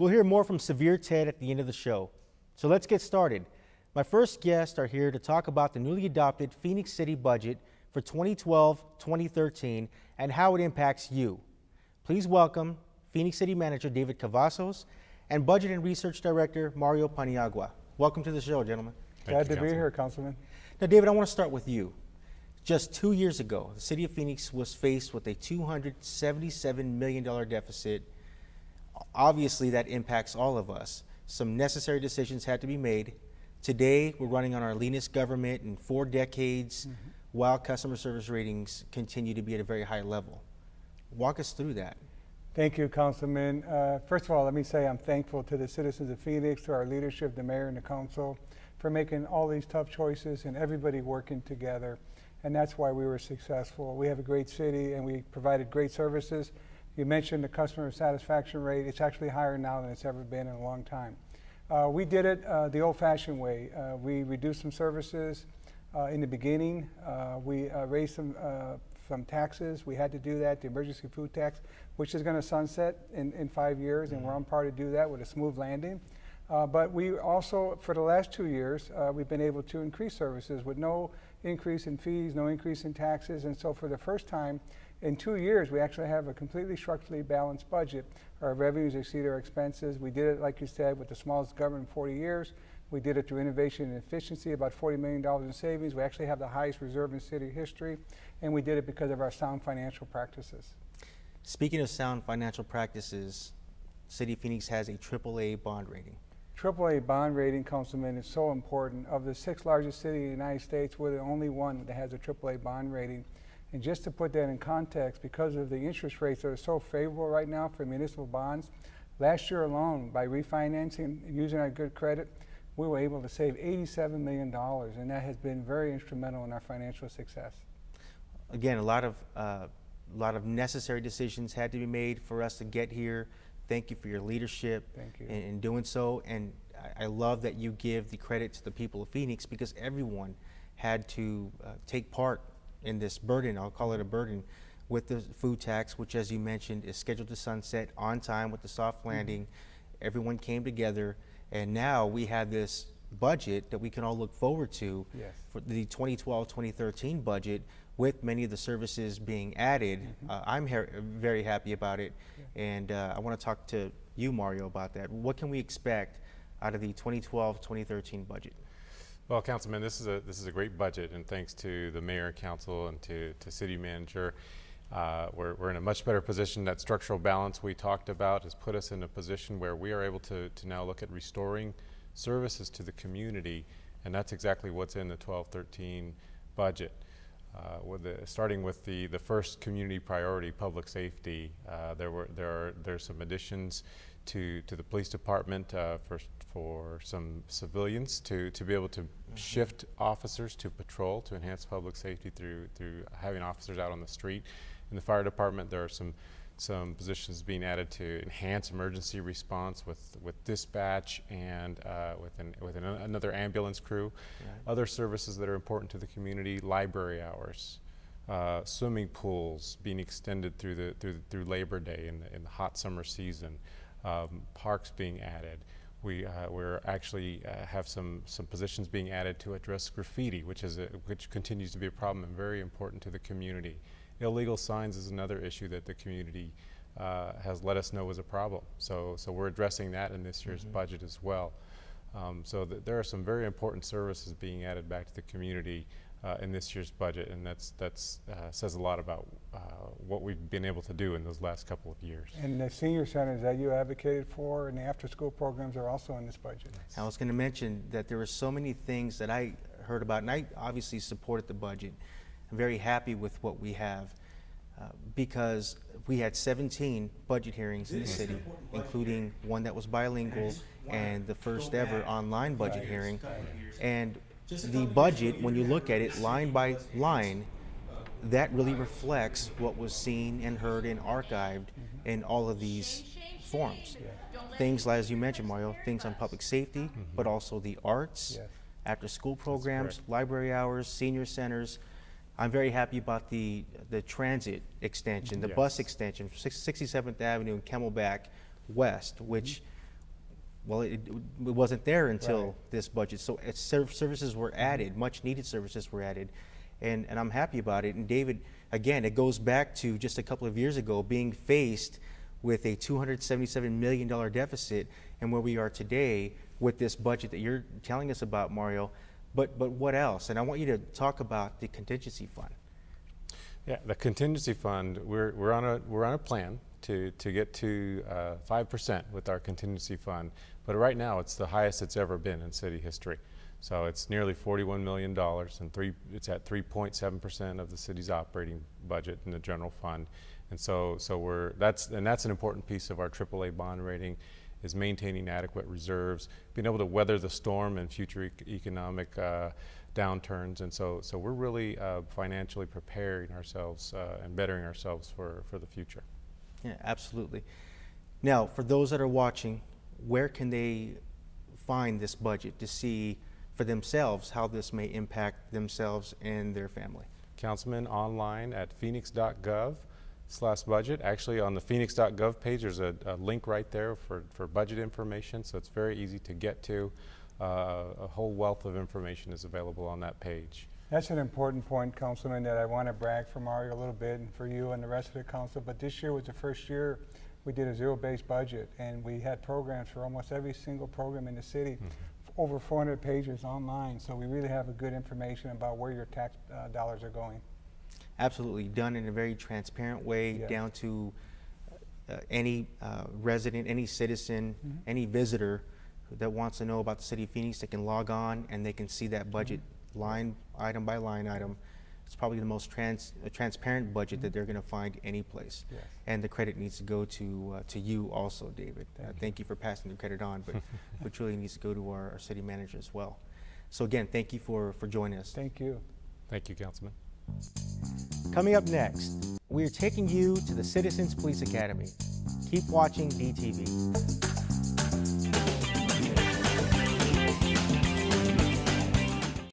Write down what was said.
We'll hear more from Severe Ted at the end of the show. So let's get started. My first guests are here to talk about the newly adopted Phoenix City budget for 2012-2013 and how it impacts you. Please welcome Phoenix City Manager David Cavazos and Budget and Research Director Mario Paniagua. Welcome to the show, gentlemen. Glad to be here, Councilman. Now, David, I want to start with you. Just 2 years ago, the city of Phoenix was faced with a $277 million deficit. Obviously, that impacts all of us. Some necessary decisions had to be made. Today, we're running on our leanest government in 4 decades, while customer service ratings continue to be at a very high level. Walk us through that. Thank you, Councilman. First of all, let me say I'm thankful to the citizens of Phoenix, to our leadership, the mayor and the council, for making all these tough choices and everybody working together. And that's why we were successful. We have a great city and we provided great services. You mentioned the customer satisfaction rate. It's actually higher now than it's ever been in a long time. We did it the old-fashioned way. We reduced some services in the beginning. We raised some taxes. We had to do that, the emergency food tax, which is going to sunset in 5 years, and we're on par to do that with a smooth landing. But we also, for the last 2 years, we've been able to increase services with no increase in fees, no increase in taxes. And so for the first time in 2 years, we actually have a completely structurally balanced budget. Our revenues exceed our expenses. We did it, like you said, with the smallest government in 40 years. We did it through innovation and efficiency, about $40 million in savings. We actually have the highest reserve in city history. And we did it because of our sound financial practices. Speaking of sound financial practices, City of Phoenix has a AAA bond rating. AAA bond rating, Councilman, is so important. Of the 6th largest city in the United States, we're the only one that has a AAA bond rating. And just to put that in context, because of the interest rates that are so favorable right now for municipal bonds, last year alone, by refinancing and using our good credit, we were able to save $87 million, and that has been very instrumental in our financial success. Again, a lot of necessary decisions had to be made for us to get here. Thank you for your leadership in doing so. And I love that you give the credit to the people of Phoenix, because everyone had to take part in this burden, I'll call it a burden, with the food tax, which, as you mentioned, is scheduled to sunset on time with the soft landing. Everyone came together, and now we have this budget that we can all look forward to for the 2012-2013 budget, with many of the services being added. I'm very happy about it, and I want to talk to you, Mario, about that. What can we expect out of the 2012-2013 budget? Well, Councilman, this is a great budget, and thanks to the mayor and council and to city manager, we're in a much better position. That structural balance we talked about has put us in a position where we are able to now look at restoring services to the community, and that's exactly what's in the 12-13 budget. Starting with the first community priority, public safety, there's some additions to the police department for some civilians to be able to shift officers to patrol to enhance public safety through having officers out on the street. In the fire department, there are some positions being added to enhance emergency response with dispatch and with another ambulance crew. Other services that are important to the community: library hours, swimming pools being extended through Labor Day in the hot summer season, parks being added. We're actually have some positions being added to address graffiti, which continues to be a problem and very important to the community. Illegal signs is another issue that the community has let us know is a problem. So we're addressing that in this year's budget as well. There are some very important services being added back to the community in this year's budget, and that's says a lot about what we've been able to do in those last couple of years. And the senior centers that you advocated for and the after-school programs are also in this budget. I was going to mention that there were so many things that I heard about, and I obviously supported the budget. I'm very happy with what we have, because we had 17 budget hearings in the city, including one that was bilingual and the first ever online budget hearing. And the budget, when you look at it line by line, that really reflects what was seen and heard and archived in all of these forums. Things, as you mentioned, Mario, things on public safety, but also the arts, after-school programs, library hours, senior centers. I'm very happy about the transit extension, the bus extension, 67th Avenue and Camelback West, which well, it wasn't there until Right. this budget. So services were added, much needed services were added, and I'm happy about it. And David, again, it goes back to just a couple of years ago being faced with a $277 million deficit, and where we are today with this budget that you're telling us about, Mario. But what else? And I want you to talk about the contingency fund. Yeah, the contingency fund, we're on a plan to get to 5% with our contingency fund, but right now it's the highest it's ever been in city history. So it's nearly $41 million, and it's at 3.7% of the city's operating budget in the general fund, and so that's an important piece of our AAA bond rating, is maintaining adequate reserves, being able to weather the storm and future economic downturns, and so we're really financially preparing ourselves and bettering ourselves for the future. Yeah, absolutely. Now, for those that are watching, where can they find this budget to see for themselves how this may impact themselves and their family? Councilman, online at phoenix.gov/budget. Actually, on the phoenix.gov page, there's a link right there for budget information, so it's very easy to get to. A whole wealth of information is available on that page. That's an important point, Councilman, that I want to brag for Mario a little bit and for you and the rest of the council. But this year was the first year we did a zero-based budget, and we had programs for almost every single program in the city, over 400 pages online. So we really have a good information about where your tax dollars are going. Absolutely, done in a very transparent way, Yes. down to any resident, any citizen, any visitor that wants to know about the city of Phoenix. They can log on and they can see that budget line item by line item. It's probably the most transparent budget that they're going to find any place. Yes. And the credit needs to go to you also, David. Thank you for passing the credit on, but it really needs to go to our city manager as well. So again, thank you for joining us. Thank you. Thank you, Councilman. Coming up next, we are taking you to the Citizens Police Academy. Keep watching DTV.